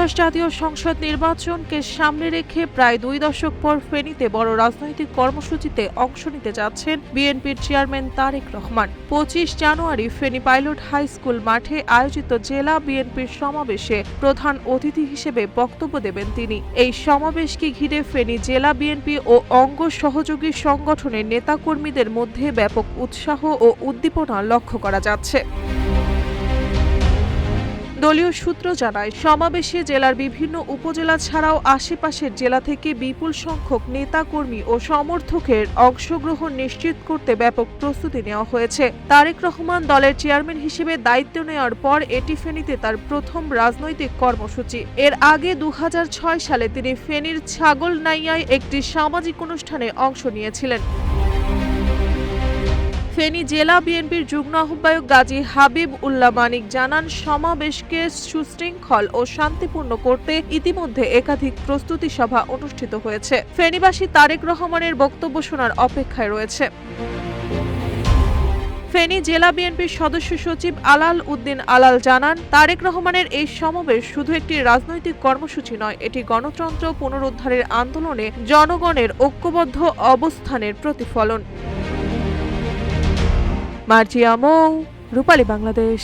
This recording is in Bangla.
ত্রয়োদশ জাতীয় সংসদ নির্বাচনকে সামনে রেখে প্রায় 2 দশক পর ফেনীতে বড় রাজনৈতিক কর্মসূচিতে অংশ নিতে যাচ্ছেন বিএনপির চেয়ারম্যান তারেক রহমান। 25 জানুয়ারি ফেনী পাইলট হাই স্কুল মাঠে আয়োজিত জেলা বিএনপির সমাবেশে প্রধান অতিথি হিসেবে বক্তব্য দেবেন তিনি। এই সমাবেশকে ঘিরে ফেনী জেলা বিএনপি ও অঙ্গ সহযোগী সংগঠনের নেতাকর্মীদের মধ্যে ব্যাপক উৎসাহ ও উদ্দীপনা লক্ষ্য করা যাচ্ছে। দলীয় সূত্র জানায়, সমাবেশে জেলার বিভিন্ন উপজেলা ছাড়াও আশেপাশের জেলা থেকে বিপুল সংখ্যক নেতাকর্মী ও সমর্থকের অংশগ্রহণ নিশ্চিত করতে ব্যাপক প্রস্তুতি নেওয়া হয়েছে। তারেক রহমান দলের চেয়ারম্যান হিসেবে দায়িত্ব নেওয়ার পর এটি ফেনীতে তার প্রথম রাজনৈতিক কর্মসূচি। এর আগে 2006 সালে তিনি ফেনীর ছাগলনাইয়ায় একটি সামাজিক অনুষ্ঠানে অংশ নিয়েছিলেন। ফেনী জেলা বিএনপির যুগ্ম আহ্বায়ক গাজী হাবিব উল্লাহ মানিক জানান, সমাবেশকে সুশৃঙ্খল ও শান্তিপূর্ণ করতে ইতিমধ্যে একাধিক প্রস্তুতি সভা অনুষ্ঠিত হয়েছে। ফেনীবাসী তারেক রহমানের বক্তব্য শোনার অপেক্ষায় রয়েছে। ফেনী জেলা বিএনপির সদস্য সচিব আলাল উদ্দিন আলাল জানান, তারেক রহমানের এই সমাবেশ শুধু একটি রাজনৈতিক কর্মসূচি নয়, এটি গণতন্ত্র পুনরুদ্ধারের আন্দোলনে জনগণের ঐক্যবদ্ধ অবস্থানের প্রতিফলন। মার্জিয়া মৌ, রূপালী বাংলাদেশ।